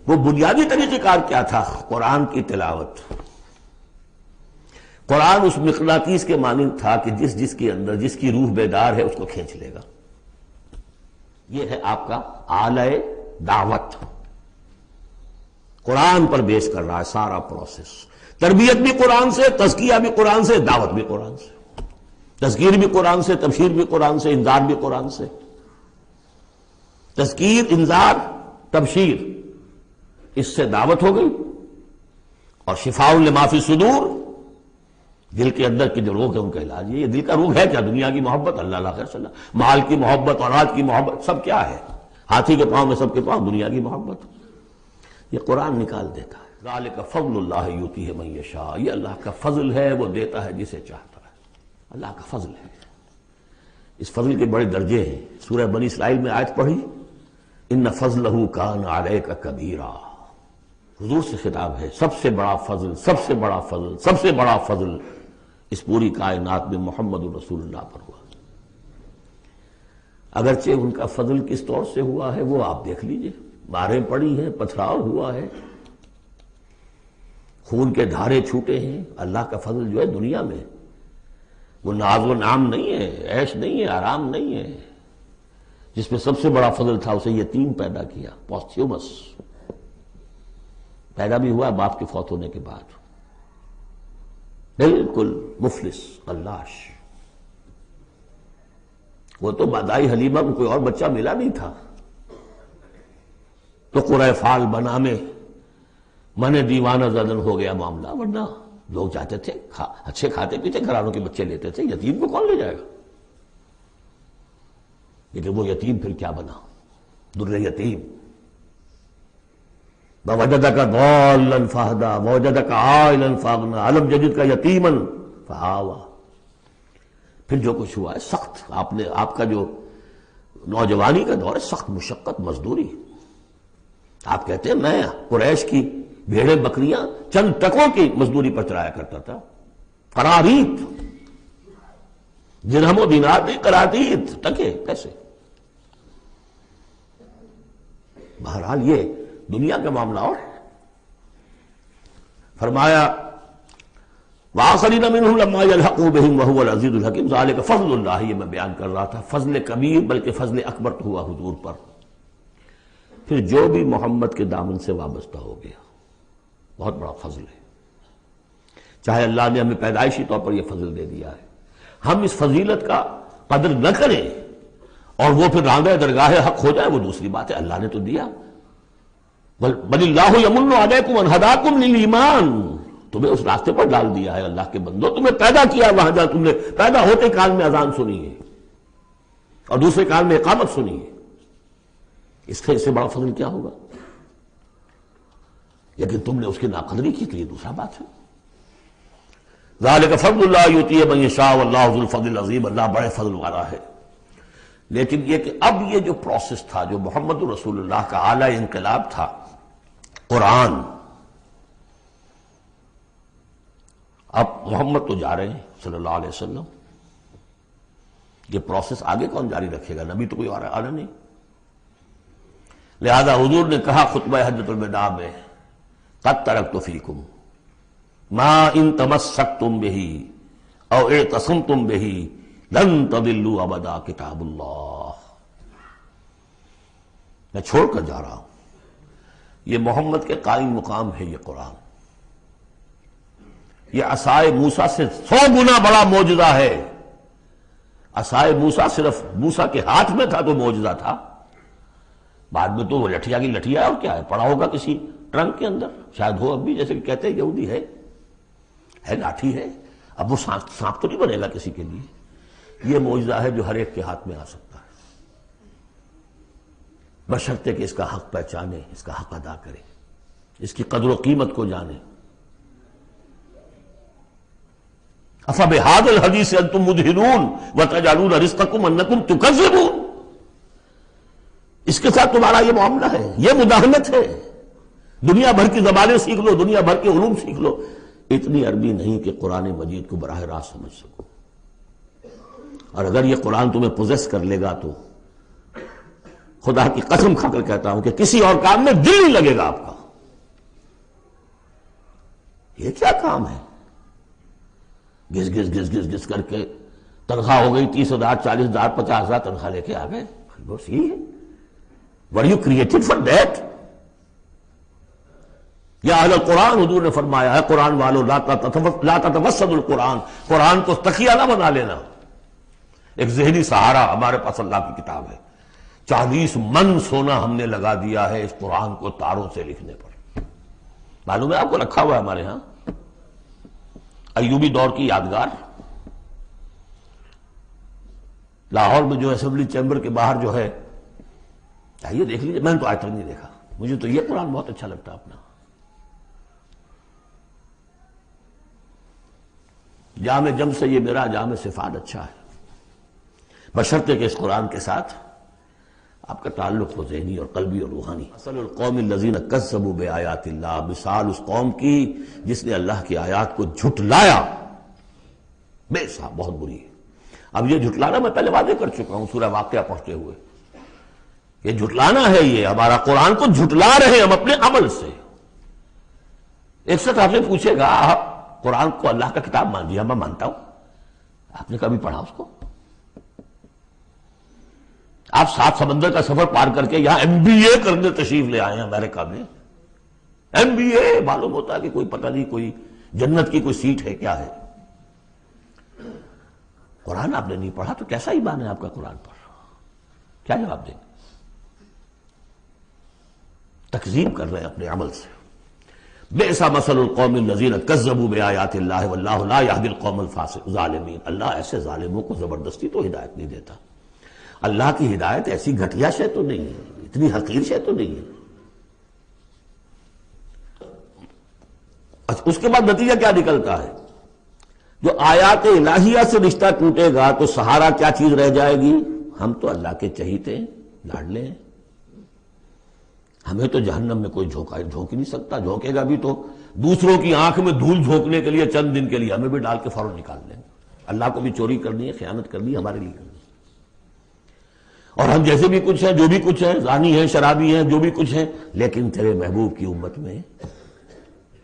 وہ بنیادی طریقہ کار کیا تھا؟ قرآن کی تلاوت۔ قرآن اس مقناطیس کے مانند تھا کہ جس کے اندر جس کی روح بیدار ہے اس کو کھینچ لے گا۔ یہ ہے آپ کا آلہ دعوت، قرآن پر بیس کر رہا ہے سارا پروسیس۔ تربیت بھی قرآن سے، تزکیہ بھی قرآن سے، دعوت بھی قرآن سے، تذکیر بھی قرآن سے، تبشیر بھی قرآن سے، انذار بھی قرآن سے۔ تذکیر، انذار، تبشیر، اس سے دعوت ہو گئی، اور شفاء لما فی الصدور، دل کے اندر کی جو روگ ہے ان کا علاج۔ یہ دل کا روگ ہے کیا؟ دنیا کی محبت، اللہ خیر صلی اللہ، مال کی محبت، اولاد کی محبت، سب کیا ہے؟ ہاتھی کے پاؤں میں سب کے پاؤں دنیا کی محبت۔ یہ قرآن نکال دیتا ہے۔ ذالک فضل اللہ یؤتیہ من یشاء، یہ اللہ کا فضل ہے، وہ دیتا ہے جسے چاہتا ہے۔ اللہ کا فضل ہے۔ اس فضل کے بڑے درجے ہیں۔ سورہ بنی اسرائیل میں آیت پڑھی، ان فضلہ کان علیک کبیرا، حضور سے خطاب ہے۔ سب سے بڑا فضل، سب سے بڑا فضل، سب سے بڑا فضل اس پوری کائنات میں محمد رسول اللہ پر ہوا۔ اگرچہ ان کا فضل کس طور سے ہوا ہے وہ آپ دیکھ لیجئے، ماریں پڑی ہیں، پتھراؤ ہوا ہے، خون کے دھارے چھوٹے ہیں۔ اللہ کا فضل جو ہے دنیا میں وہ ناز و نعام نہیں ہے، عیش نہیں ہے، آرام نہیں ہے۔ جس میں سب سے بڑا فضل تھا اسے یتیم پیدا کیا، پوسٹیومس، پیدا بھی ہوا باپ کے فوت ہونے کے بعد، بالکل مفلس قلاش۔ وہ تو دائی حلیمہ کو کوئی اور بچہ ملا نہیں تھا تو قرۂ فال بنا میں من دیوانہ زدن ہو گیا معاملہ، ورنہ لوگ چاہتے تھے اچھے کھاتے پیتے گھرانوں کے بچے لیتے تھے، یتیم کو کون لے جائے گا؟ لیکن وہ یتیم پھر کیا بنا؟ در یتیم۔ وَوَجَدَكَ ضَالًّا فَهَدَىٰ وَوَجَدَكَ عَائِلًا فَأَغْنَىٰ أَلَمْ يَجِدْكَ يَتِيمًا فَآوَىٰ۔ پھر جو کچھ ہوا ہے سخت، آپ کا جو نوجوانی کا دور ہے، سخت مشقت، مزدوری۔ آپ کہتے ہیں میں قریش کی بھیڑیں بکریاں چند ٹکوں کی مزدوری پر چلایا کرتا تھا، قراریت، درہم و دینار نہیں، قراریت، ٹکے کیسے؟ بہرحال یہ دنیا کا معاملہ اور ہے۔ فرمایا وَآخَرِينَ مِنْهُمْ لَمَّا يَلْحَقُوا بِهِمْ وَهُوَ الْعَزِيزُ الْحَكِيمُ ذَلِكَ فَضْلُ اللَّهِ، یہ میں بیان کر رہا تھا، فضل کبیر بلکہ فضل اکبر تو ہوا حضور پر۔ پھر جو بھی محمد کے دامن سے وابستہ ہو گیا، بہت بڑا فضل ہے۔ چاہے اللہ نے ہمیں پیدائشی طور پر یہ فضل دے دیا ہے، ہم اس فضیلت کا قدر نہ کریں اور وہ پھر راندہ درگاہ حق ہو جائے وہ دوسری بات ہے۔ اللہ نے تو دیا، بل اللہ یمن علیکم ان ہداکم للایمان، تمہیں اس راستے پر ڈال دیا ہے اللہ کے بندو، تمہیں پیدا کیا وہاں جہاں تم نے پیدا ہوتے کال میں اذان سنی ہے اور دوسرے کال میں اقامت سنی ہے۔ اس سے بڑا فضل کیا ہوگا؟ لیکن تم نے اس کی ناقدری کی تو یہ دوسرا بات ہے۔ ذالک فضل اللہ یؤتیہ من یشاء واللہ ذو الفضل العظیم، اللہ بڑے فضل والا ہے۔ لیکن یہ کہ اب یہ جو پروسیس تھا، جو محمد رسول اللہ کا اعلی انقلاب تھا، قرآن، اب محمد تو جا رہے ہیں صلی اللہ علیہ وسلم، یہ پروسیس آگے کون جاری رکھے گا؟ نبی تو کوئی اور آنا نہیں۔ لہذا حضور نے کہا خطبہ حجۃ الوداع میں، قد ترکت فیکم ما ان تمسکتم بہ او اعتصمتم بہ لن تضلوا ابدا کتاب اللہ، میں چھوڑ کر جا رہا ہوں، یہ محمد کے قائم مقام ہے یہ قرآن، یہ عصائے موسیٰ سے 100 گنا بڑا معجزہ ہے۔ عصائے موسیٰ صرف موسیٰ کے ہاتھ میں تھا تو معجزہ تھا، بعد میں تو وہ لٹھیا کی لٹھیا ہے، اور کیا ہے، پڑا ہوگا کسی ٹرنک کے اندر، شاید ہو اب بھی، جیسے کہ کہتے ہیں یہودی ہے لاٹھی ہے، اب وہ سانپ تو نہیں بنے گا کسی کے لیے۔ یہ معجزہ ہے جو ہر ایک کے ہاتھ میں آ سکتا ہے، بشرطے کہ اس کا حق پہچانے، اس کا حق ادا کرے، اس کی قدر و قیمت کو جانے۔ افبہذا الحدیث انتم مدہنون وتجعلون رزقکم انکم تکذبون، اس کے ساتھ تمہارا یہ معاملہ ہے، یہ مداہنت ہے۔ دنیا بھر کی زبانیں سیکھ لو، دنیا بھر کے علوم سیکھ لو، اتنی عربی نہیں کہ قرآن مجید کو براہ راست سمجھ سکو۔ اور اگر یہ قرآن تمہیں پوزیس کر لے گا تو خدا کی قسم کھا کر کہتا ہوں کہ کسی اور کام میں دل نہیں لگے گا آپ کا. یہ کیا کام ہے؟ گھس گھس گھس گھس گھس کر کے تنخواہ ہو گئی 30,000 40,000 50,000 تنخواہ لے کے آ گئے. بس یہی ہے. Were you created for that? یا اہل القرآن، حضور نے فرمایا ہے قرآن والو لا تتوسد القرآن، قرآن کو تکیہ نہ بنا لینا. ایک ذہنی سہارا ہمارے پاس اللہ کی کتاب ہے. 40 من سونا ہم نے لگا دیا ہے اس قرآن کو تاروں سے لکھنے پر. معلوم ہے آپ کو رکھا ہوا ہے ہمارے ہاں ایوبی دور کی یادگار. لاہور میں جو اسمبلی چیمبر کے باہر جو ہے، چاہیے دیکھ لیجیے. میں نے تو آج تک نہیں دیکھا. مجھے تو یہ قرآن بہت اچھا لگتا اپنا. جامع جم سے یہ میرا جامع صفات اچھا ہے، بشرطے کہ اس قرآن کے ساتھ آپ کا تعلق ہو ذہنی اور قلبی اور روحانی. مثل القوم الذین کذبوا بآیات اللہ، مثال اس قوم کی جس نے اللہ کی آیات کو جھٹلایا. بے صاحب بہت بری ہے. اب یہ جھٹلانا میں پہلے واضح کر چکا ہوں سورہ واقعہ پڑھتے ہوئے. یہ جھٹلانا ہے، یہ ہمارا قرآن کو جھٹلا رہے ہیں ہم اپنے عمل سے. ایک شخص آپ سے پوچھے گا آپ قرآن کو اللہ کا کتاب مان لیا؟ میں مانتا ہوں. آپ نے کبھی پڑھا اس کو؟ آپ 7 سمندر کا سفر پار کر کے یہاں MBA کرنے تشریف لے آئے ہیں امریکہ میں. MBA معلوم ہوتا ہے کہ کوئی پتہ نہیں کوئی جنت کی کوئی سیٹ ہے کیا ہے. قرآن آپ نے نہیں پڑھا تو کیسا ایمان ہے آپ کا قرآن پر؟ کیا جواب دیں گے؟ تکذیب کر رہے ہیں اپنے عمل سے. بئس مثل القوم الذین کذبوا بآیات اللہ واللہ لا یہدی القوم الظالمین. اللہ ایسے ظالموں کو زبردستی تو ہدایت نہیں دیتا. اللہ کی ہدایت ایسی گھٹیا شے تو نہیں ہے، اتنی حقیر شے تو نہیں ہے. اس کے بعد نتیجہ کیا نکلتا ہے؟ جو آیات الہیہ سے رشتہ ٹوٹے گا تو سہارا کیا چیز رہ جائے گی؟ ہم تو اللہ کے چہیتے ہیں، لاڈلے ہیں. ہمیں تو جہنم میں کوئی جھونک ہی نہیں سکتا. جھونکے گا بھی تو دوسروں کی آنکھ میں دھول جھونکنے کے لیے چند دن کے لیے ہمیں بھی ڈال کے فوراً نکال لیں گے. اللہ کو بھی چوری کرنی ہے، خیانت کرنی ہے، ہمارے لیے کرنی ہے. اور ہم جیسے بھی کچھ ہیں، جو بھی کچھ ہیں، زانی ہیں، شرابی ہیں، جو بھی کچھ ہیں، لیکن تیرے محبوب کی امت میں،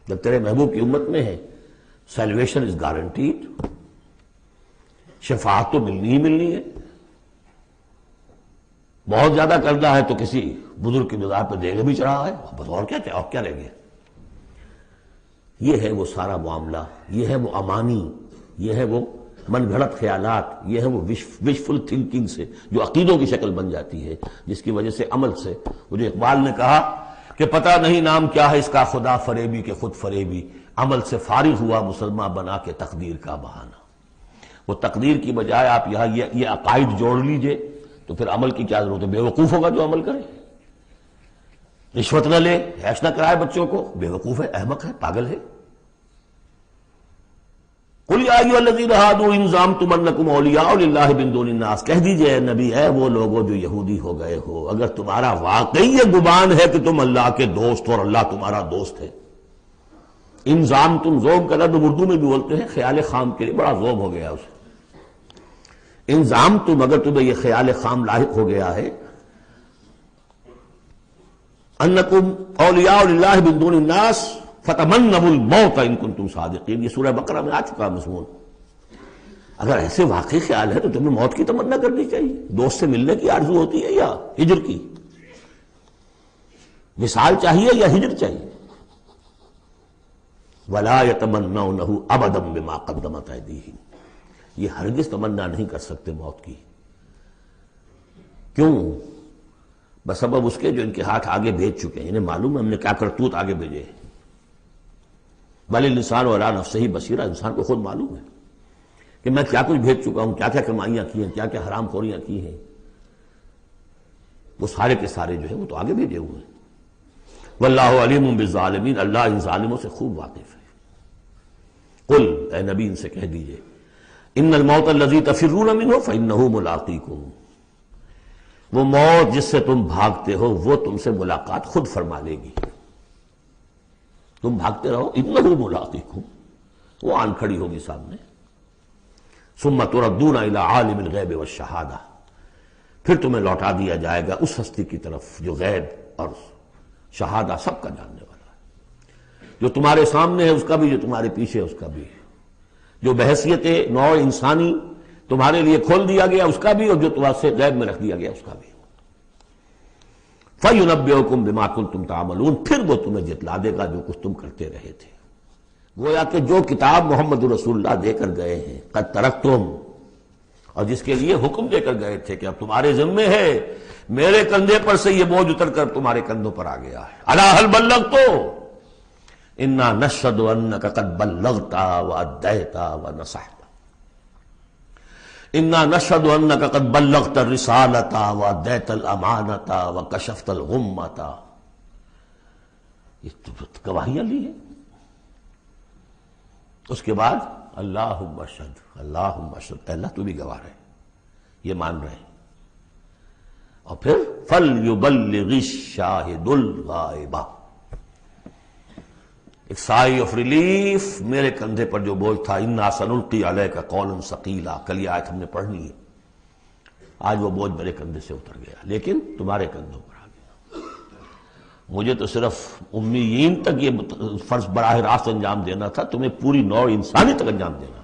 جب تیرے محبوب کی امت میں ہے سیلویشن از گارنٹیڈ. شفاعت تو ملنی ہی ملنی ہے. بہت زیادہ کرنا ہے تو کسی بزرگ کی مزار پہ دیگے بھی چڑھا ہے، بس اور کیا رہ گیا. یہ ہے وہ سارا معاملہ، یہ ہے وہ امانی، یہ ہے وہ من گھڑت خیالات، یہ ہے وہ وشفل تھنکنگ سے جو عقیدوں کی شکل بن جاتی ہے، جس کی وجہ سے عمل سے. مجھے اقبال نے کہا کہ پتہ نہیں نام کیا ہے اس کا، خدا فریبی کے خود فریبی، عمل سے فارغ ہوا مسلمان بنا کے تقدیر کا بہانہ. وہ تقدیر کی بجائے آپ یہاں یہ عقائد جوڑ لیجئے تو پھر عمل کی کیا ضرورت ہے؟ بے وقوف ہوگا جو عمل کرے. رشوت نہ لے، حیش نہ کرائے بچوں کو، بے وقوف ہے، احمق ہے، پاگل ہے. قل یا ایھا الذین ھادوا ان زعمتم انکم اولیاء للہ من دون الناس. کہہ دیجئے اے نبی، اے وہ لوگوں جو یہودی ہو گئے ہو، اگر تمہارا واقعی یہ گمان ہے کہ تم اللہ کے دوست اور اللہ تمہارا دوست ہے. ان زعمتم، زوم کا لفظ اردو میں بھی بولتے ہیں خیال خام کے لیے، بڑا زوم ہو گیا اسے. ان زعمتم، اگر تمہیں یہ خیال خام لاحق ہو گیا ہے، انکم اولیاء للہ من دون الناس فتمنوا الموت ان کنتم صادقین. یہ سورہ بقرہ میں آ چکا مضمون. اگر ایسے واقعی خیال ہے تو تمہیں موت کی تمنا کرنی چاہیے. دوست سے ملنے کی آرزو ہوتی ہے یا ہجر کی؟ وصال چاہیے یا ہجر چاہیے؟ ولا يتمنونه ابدا بما قدمت ایدیہم. یہ ہرگز تمنا نہیں کر سکتے موت کی. کیوں؟ بسبب اس کے جو ان کے ہاتھ آگے بھیج چکے ہیں. انہیں معلوم ہے ہم نے کیا کرتوت آگے بھیجے ہیں. بل الانسان علی نفسہ بصیرہ. انسان کو خود معلوم ہے کہ میں کیا کچھ بھیج چکا ہوں، کیا کیا کمائیاں کی ہیں، کیا کیا حرام خوریاں کی ہیں. وہ سارے کے سارے جو ہے وہ تو آگے بھیجے ہوئے ہیں. واللہ علیم بالظالمین. اللہ ان ظالموں سے خوب واقف ہے. قل، اے نبی ان سے کہہ دیجئے، ان الموت الذی تفرون منہ فانہ ملاقیکم. وہ موت جس سے تم بھاگتے ہو وہ تم سے ملاقات خود فرما لے گی. تم بھاگتے رہو، انہ ملاقیکم، وہ آن کھڑی ہوگی سامنے. ثم تردون الی عالم الغیب والشہادہ. پھر تمہیں لوٹا دیا جائے گا اس ہستی کی طرف جو غیب اور شہادہ سب کا جاننے والا ہے، جو تمہارے سامنے ہے اس کا بھی، جو تمہارے پیچھے ہے اس کا بھی، جو بحیثیت نوع انسانی تمہارے لیے کھول دیا گیا اس کا بھی، اور جو تمہارے سے غیب میں رکھ دیا گیا اس کا بھی۔ فَيُنَبِّئُكُم بِمَا كُنتُمْ تَعْمَلُونَ، پھر وہ تمہیں جتلا دے گا جو کچھ تم کرتے رہے تھے۔ گویا کہ جو کتاب محمد رسول اللہ دے کر گئے ہیں، قد ترکتم، اور جس کے لیے حکم دے کر گئے تھے کہ اب تمہارے ذمے ہے، میرے کندھے پر سے یہ بوجھ اتر کر تمہارے کندھوں پر آ گیا ہے۔ الا هل بلغت انا نشهد انك قد بلغت واديت ونصحت، انا نشهد انك قد بلغت الرسالة واديت الامانة وكشفت الغمة، یہ تو گواہیاں لی ہیں۔ اس کے بعد اللہم اشہد، اللہم اشہد، اللہ تو بھی گواہ ہے، یہ مان رہے ہیں۔ اور پھر فَلْيُبَلِّغِ الشَّاهِدُ الْغَائِبَ، ایک سائی آف ریلیف، میرے کندھے پر جو بوجھ تھا، اِنَّا سَنُلْقِي عَلَيْكَ قَوْلًا ثَقِيلًا، کل یہ آیت ہم نے پڑھنی ہے، آج وہ بوجھ میرے کندھے سے اتر گیا لیکن تمہارے کندھوں پر آ گیا۔ مجھے تو صرف امیین تک یہ فرض براہ راست انجام دینا تھا، تمہیں پوری نوع انسانی تک انجام دینا